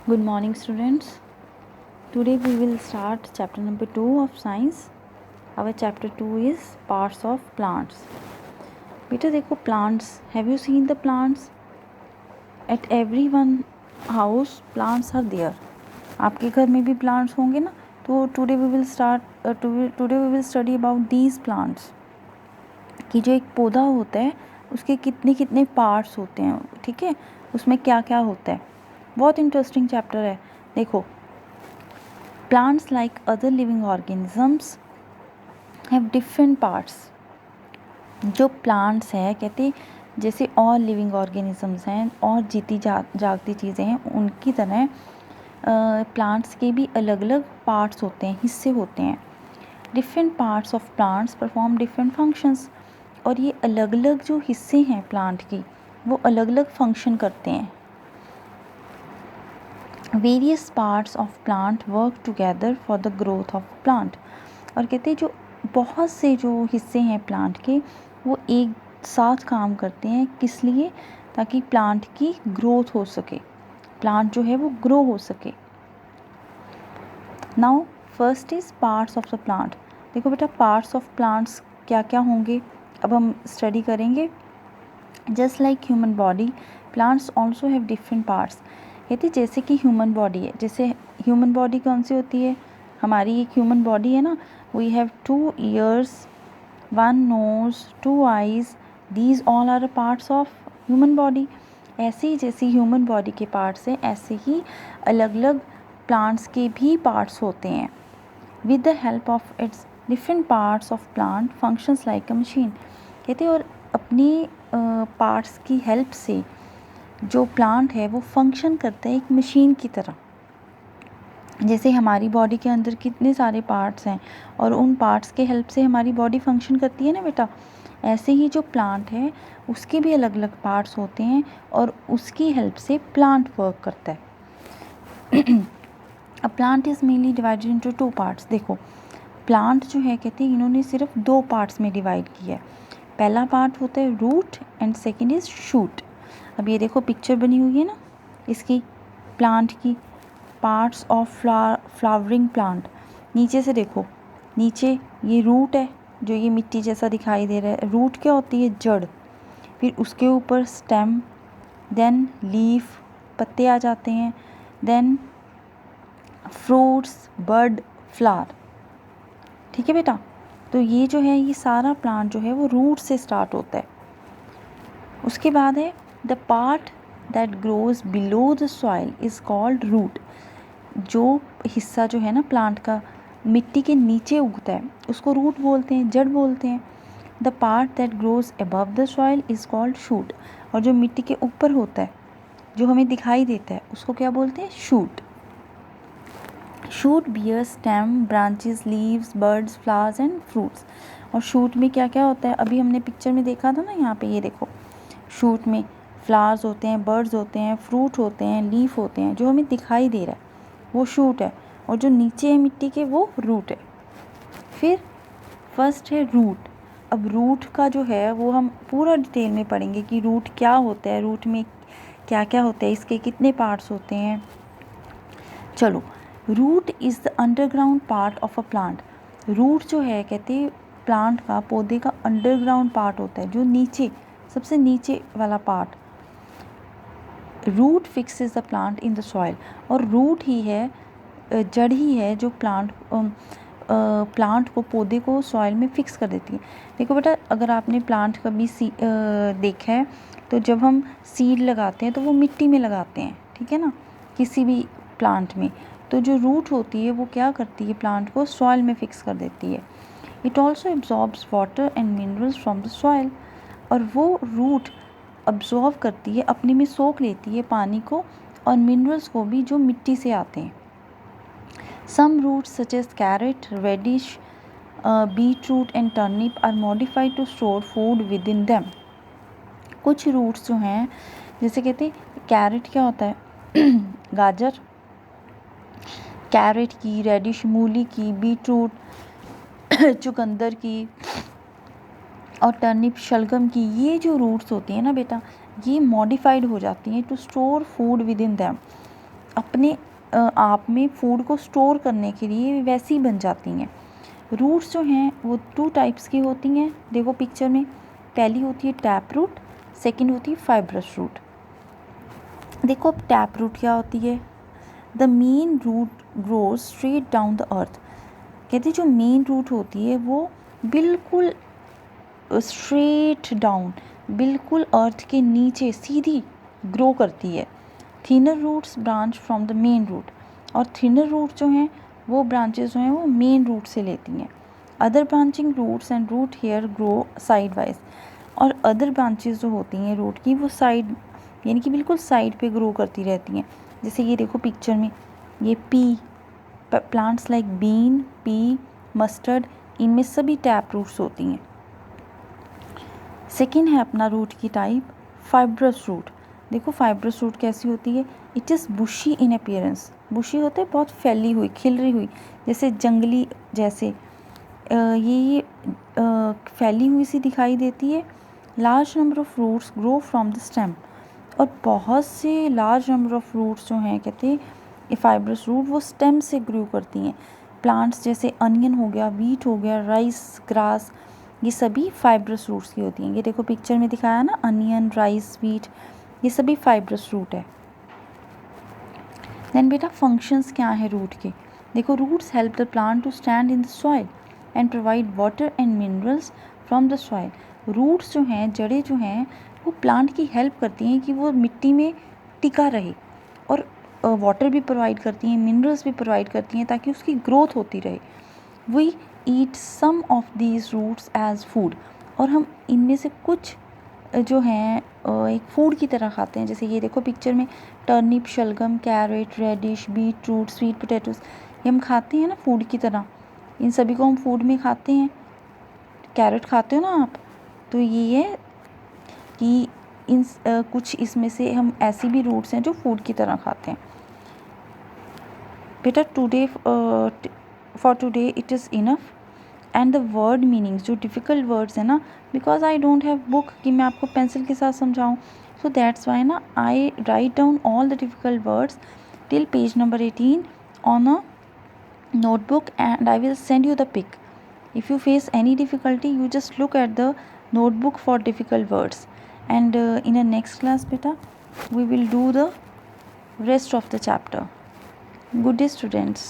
Good morning, students. Today we will start chapter number 2 of science. Our chapter 2 is parts of plants. बेटा देखो plants. Have you seen the plants? At every one house plants are there. आपके घर में भी plants होंगे ना. तो today we will study about these plants. कि जो एक पौधा होता है उसके कितने कितने पार्ट्स होते हैं, ठीक है, उसमें क्या क्या होता है. बहुत इंटरेस्टिंग चैप्टर है. देखो, plants like other living organisms have different parts. जो plants हैं, कहते जैसे और लिविंग ऑर्गेनिजम्स हैं और जीती जागती चीज़ें हैं, उनकी तरह प्लांट्स के भी अलग अलग पार्ट्स होते हैं, हिस्से होते हैं. Different parts of plants perform different functions. और ये अलग अलग जो हिस्से हैं प्लांट की, वो अलग अलग फंक्शन करते हैं. Various parts of plant work together for the growth of plant. और कहते हैं जो बहुत से जो हिस्से हैं प्लांट के, वो एक साथ काम करते हैं. किस लिए? ताकि प्लांट की ग्रोथ हो सके, प्लांट जो है वो ग्रो हो सके. Now first is parts of the plant. देखो बेटा, पार्ट्स ऑफ प्लांट्स क्या क्या होंगे अब हम स्टडी करेंगे. Just like human body, plants also have different parts. कहते जैसे कि ह्यूमन बॉडी है, जैसे ह्यूमन बॉडी कौन सी होती है, हमारी एक ह्यूमन बॉडी है ना. We have 2 ears, 1 nose, 2 eyes. These all are parts of human body. ऐसे ही जैसे ह्यूमन बॉडी के पार्ट्स हैं, ऐसे ही अलग अलग प्लांट्स के भी पार्ट्स होते हैं. With the help of its different parts of plant functions like a machine. कहते और अपनी पार्ट्स की हेल्प से जो प्लांट है वो फंक्शन करता है एक मशीन की तरह. जैसे हमारी बॉडी के अंदर कितने सारे पार्ट्स हैं और उन पार्ट्स के हेल्प से हमारी बॉडी फंक्शन करती है ना बेटा, ऐसे ही जो प्लांट है उसके भी अलग अलग पार्ट्स होते हैं और उसकी हेल्प से प्लांट वर्क करता है. A plant is mainly divided into 2 parts. देखो, प्लांट जो है कहते हैं इन्होंने सिर्फ 2 पार्ट्स में डिवाइड किया है. पहला पार्ट होता है root and second is shoot. अब ये देखो पिक्चर बनी हुई है ना इसकी, प्लांट की. Parts of flowering plant. नीचे से देखो, नीचे ये रूट है जो ये मिट्टी जैसा दिखाई दे रहा है. रूट क्या होती है? जड़. फिर उसके ऊपर स्टेम, देन लीफ, पत्ते आ जाते हैं, देन फ्रूट्स, बड, फ्लावर. ठीक है बेटा. तो ये जो है ये सारा प्लांट जो है वो रूट से स्टार्ट होता है. उसके बाद है the part that grows below the soil is called root. जो हिस्सा जो है ना प्लांट का मिट्टी के नीचे उगता है उसको रूट बोलते हैं, जड़ बोलते हैं. The part that grows above the soil is called shoot. और जो मिट्टी के ऊपर होता है, जो हमें दिखाई देता है, उसको क्या बोलते हैं? Shoot. Shoot bear stem, branches, leaves, buds, flowers and fruits. और शूट में क्या क्या होता है? अभी हमने पिक्चर में देखा था ना, यहाँ पे ये देखो, शूट में फ्लावर्स होते हैं, बर्ड्स होते हैं, फ्रूट होते हैं, लीफ होते हैं. जो हमें दिखाई दे रहा है वो शूट है और जो नीचे है मिट्टी के वो रूट है. फिर फर्स्ट है रूट. अब रूट का जो है वो हम पूरा डिटेल में पढ़ेंगे कि रूट क्या होता है, रूट में क्या क्या होता है, इसके कितने पार्ट्स होते हैं. चलो, root is the underground part of a plant. Root जो है कहते प्लांट का, पौधे का अंडरग्राउंड पार्ट होता है, जो नीचे, सबसे नीचे वाला part. Root fixes the plant in the soil. और रूट ही है, जड़ ही है जो प्लांट को, पौधे को सॉइल में फिक्स कर देती है. देखो बेटा, अगर आपने प्लांट कभी देखा है तो जब हम सीड लगाते हैं तो वो मिट्टी में लगाते हैं, ठीक है ना, किसी भी प्लांट में. तो जो रूट होती है वो क्या करती है? प्लांट को सॉइल में फिक्स कर देती है. It also absorbs water and minerals from the soil. और वो रूट अब्जॉर्व करती है, अपने में सोख लेती है पानी को और मिनरल्स को भी जो मिट्टी से आते हैं. Some roots such as carrot, radish, beetroot and turnip are modified to store food within them. कुछ रूट्स जो हैं, जैसे कहते हैं कैरेट क्या होता है? गाजर. कैरेट की, रेडिश मूली की, बीटरूट चुकंदर की और टर्निप शलगम की, ये जो रूट्स होती हैं ना बेटा, ये मॉडिफाइड हो जाती हैं to store food within them. अपने आप में फूड को स्टोर करने के लिए वैसी बन जाती हैं। रूट्स जो हैं वो 2 टाइप्स की होती हैं, देखो पिक्चर में। पहली होती है टैप रूट, सेकंड होती है फाइब्रस रूट। देखो अब टैप रूट क्या होती है। The main root grows straight down the earth. कहते हैं जो मेन रूट होती है वो बिल्कुल स्ट्रेट डाउन, बिल्कुल अर्थ के नीचे सीधी ग्रो करती है। Thinner roots branch from the main root, और थिनर रूट जो हैं वो ब्रांचेस जो हैं वो मेन रूट से लेती हैं। Other branching roots and root hair grow sidewise, और अदर ब्रांचेस जो होती हैं रूट की वो साइड यानी कि बिल्कुल साइड पे ग्रो करती रहती हैं। जैसे ये देखो पिक्चर में, ये pea, plants like bean, pea, mustard, इनमें सभी टैप रूट्स होती हैं। सेकेंड है अपना रूट की टाइप फाइब्रस रूट। देखो फाइब्रस रूट कैसी होती है। It is bushy in appearance. Bushy होते हैं बहुत फैली हुई, खिलरी हुई, जैसे जंगली जैसे ये फैली हुई सी दिखाई देती है। Large number of roots grow from the stem, और बहुत से लार्ज नंबर ऑफ रूट्स जो हैं कहते हैं ये फाइब्रस रूट वो स्टेम से ग्रो करती हैं। प्लांट्स जैसे अनियन हो गया, वीट हो गया, राइस, ग्रास, ये सभी फाइब्रस रूट्स की होती हैं। ये देखो पिक्चर में दिखाया ना, अनियन, राइस, वीट, ये सभी फाइब्रस रूट है। देन बेटा फंक्शंस क्या है रूट के। देखो roots help the plant to stand in the soil and provide water and minerals from the soil. Roots जो हैं, जड़ें जो हैं, वो प्लांट की हेल्प करती हैं कि वो मिट्टी में टिका रहे, और वाटर भी प्रोवाइड करती हैं, मिनरल्स भी प्रोवाइड करती हैं ताकि उसकी ग्रोथ होती रहे। We eat some of these roots as food, और हम इनमें से कुछ जो हैं एक फूड की तरह खाते हैं। जैसे ये देखो पिक्चर में टर्निप, शलगम, carrot, radish, beetroot, sweet potatoes, ये हम खाते हैं ना फूड की तरह। इन सभी को हम फूड में खाते हैं। कैरेट खाते हो ना आप, तो ये है कि इन कुछ इसमें से हम ऐसी भी रूट्स हैं जो फूड की तरह खाते हैं। बेटा today for today it is enough. And the word meanings, जो डिफ़िकल्ट वर्ड्स है ना, because I don't have book कि मैं आपको पेंसिल के साथ समझाऊँ, सो दैट्स वाई ना I write down all the difficult words till page number 18 on a notebook, and I will send you the pic. If you face any difficulty, you just look at the notebook for difficult words, and in the next class beta we will do the rest of the chapter. Good day students.